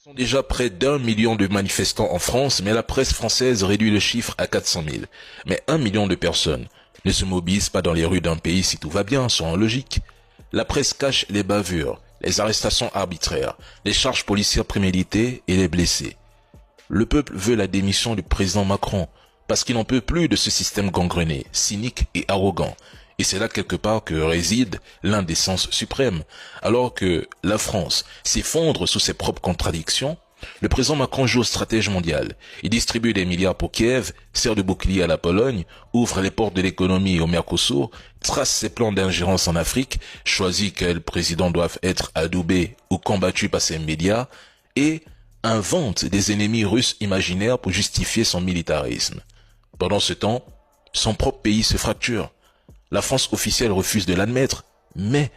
Ils sont déjà près d'1 million de manifestants en France, mais la presse française réduit le chiffre à 400 000. Mais 1 million de personnes ne se mobilisent pas dans les rues d'un pays si tout va bien, selon logique. La presse cache les bavures, les arrestations arbitraires, les charges policières préméditées et les blessés. Le peuple veut la démission du président Macron, parce qu'il n'en peut plus de ce système gangrené, cynique et arrogant. Et c'est là quelque part que réside l'indécence suprême. Alors que la France s'effondre sous ses propres contradictions, le président Macron joue au stratège mondial. Il distribue des milliards pour Kiev, sert de bouclier à la Pologne, ouvre les portes de l'économie au Mercosur, trace ses plans d'ingérence en Afrique, choisit quels présidents doivent être adoubés ou combattus par ses médias, et invente des ennemis russes imaginaires pour justifier son militarisme. Pendant ce temps, son propre pays se fracture. La France officielle refuse de l'admettre, mais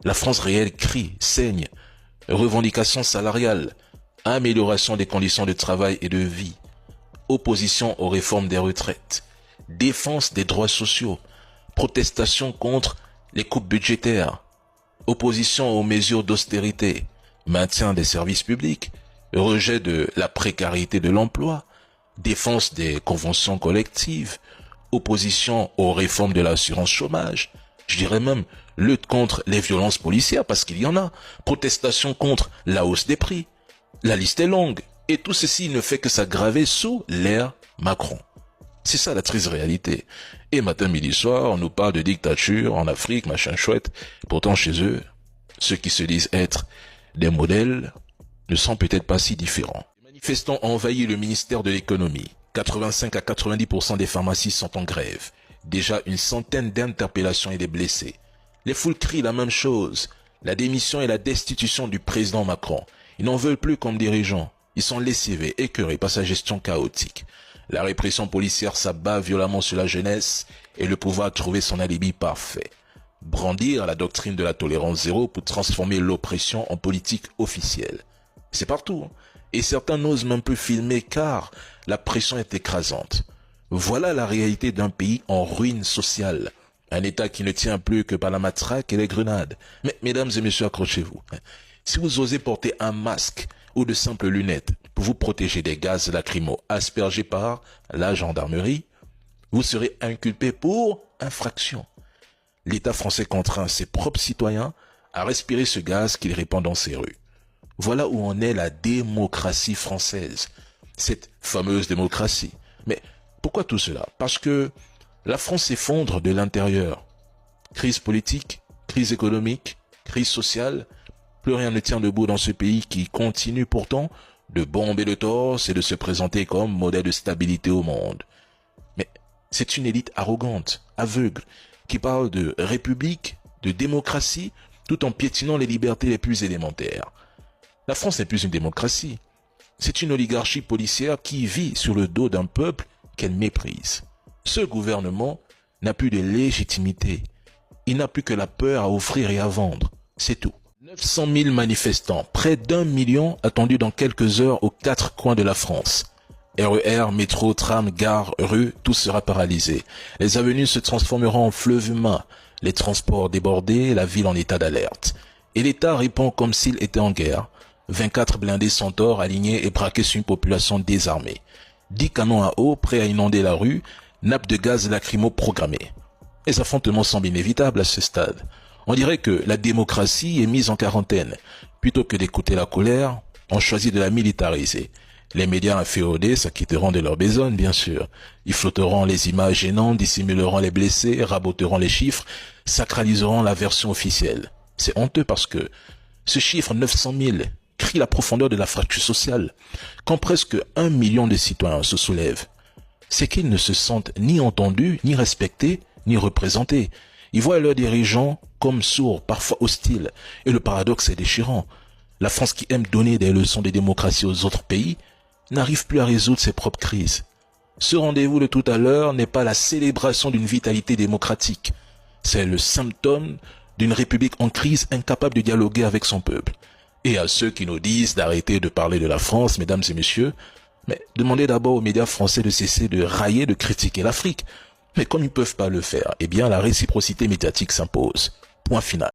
la France réelle crie, saigne. Revendications salariales, amélioration des conditions de travail et de vie, opposition aux réformes des retraites, défense des droits sociaux, protestation contre les coupes budgétaires, opposition aux mesures d'austérité, maintien des services publics, rejet de la précarité de l'emploi, défense des conventions collectives, opposition aux réformes de l'assurance chômage, je dirais même lutte contre les violences policières parce qu'il y en a, protestation contre la hausse des prix. La liste est longue et tout ceci ne fait que s'aggraver sous l'ère Macron. C'est ça la triste réalité. Et matin, midi, soir, on nous parle de dictature en Afrique, machin chouette. Pourtant chez eux, ceux qui se disent être des modèles ne sont peut-être pas si différents. Les manifestants ont envahi le ministère de l'économie. 85 à 90% des pharmacies sont en grève. Déjà une centaine d'interpellations et des blessés. Les foules crient la même chose. La démission et la destitution du président Macron. Ils n'en veulent plus comme dirigeants. Ils sont lessivés, écœurés par sa gestion chaotique. La répression policière s'abat violemment sur la jeunesse et le pouvoir a trouvé son alibi parfait. Brandir la doctrine de la tolérance zéro pour transformer l'oppression en politique officielle. C'est partout. Et certains n'osent même plus filmer car la pression est écrasante. Voilà la réalité d'un pays en ruine sociale. Un État qui ne tient plus que par la matraque et les grenades. Mais mesdames et messieurs, accrochez-vous. Si vous osez porter un masque ou de simples lunettes pour vous protéger des gaz lacrymaux aspergés par la gendarmerie, vous serez inculpé pour infraction. L'État français contraint ses propres citoyens à respirer ce gaz qu'il répand dans ses rues. Voilà où en est la démocratie française, cette fameuse démocratie. Mais pourquoi tout cela? Parce que la France s'effondre de l'intérieur. Crise politique, crise économique, crise sociale, plus rien ne tient debout dans ce pays qui continue pourtant de bomber le torse et de se présenter comme modèle de stabilité au monde. Mais c'est une élite arrogante, aveugle, qui parle de république, de démocratie, tout en piétinant les libertés les plus élémentaires. La France n'est plus une démocratie. C'est une oligarchie policière qui vit sur le dos d'un peuple qu'elle méprise. Ce gouvernement n'a plus de légitimité. Il n'a plus que la peur à offrir et à vendre. C'est tout. 900 000 manifestants, près d'1 million attendus dans quelques heures aux 4 coins de la France. RER, métro, tram, gare, rue, tout sera paralysé. Les avenues se transformeront en fleuves humains. Les transports débordés, la ville en état d'alerte. Et l'État répond comme s'il était en guerre. 24 blindés Centaures alignés et braqués sur une population désarmée. 10 canons à eau prêts à inonder la rue, nappes de gaz lacrymo programmées. Les affrontements semblent inévitables à ce stade. On dirait que la démocratie est mise en quarantaine. Plutôt que d'écouter la colère, on choisit de la militariser. Les médias inféodés s'acquitteront de leur besogne, bien sûr. Ils flotteront les images gênantes, dissimuleront les blessés, raboteront les chiffres, sacraliseront la version officielle. C'est honteux parce que ce chiffre 900 000 crie la profondeur de la fracture sociale. Quand presque 1 million de citoyens se soulèvent, c'est qu'ils ne se sentent ni entendus, ni respectés, ni représentés. Ils voient leurs dirigeants comme sourds, parfois hostiles. Et le paradoxe est déchirant. La France qui aime donner des leçons de démocratie aux autres pays n'arrive plus à résoudre ses propres crises. Ce rendez-vous de tout à l'heure n'est pas la célébration d'une vitalité démocratique. C'est le symptôme d'une république en crise incapable de dialoguer avec son peuple. Et à ceux qui nous disent d'arrêter de parler de la France, mesdames et messieurs, mais demandez d'abord aux médias français de cesser de railler, de critiquer l'Afrique. Mais comme ils ne peuvent pas le faire, eh bien la réciprocité médiatique s'impose. Point final.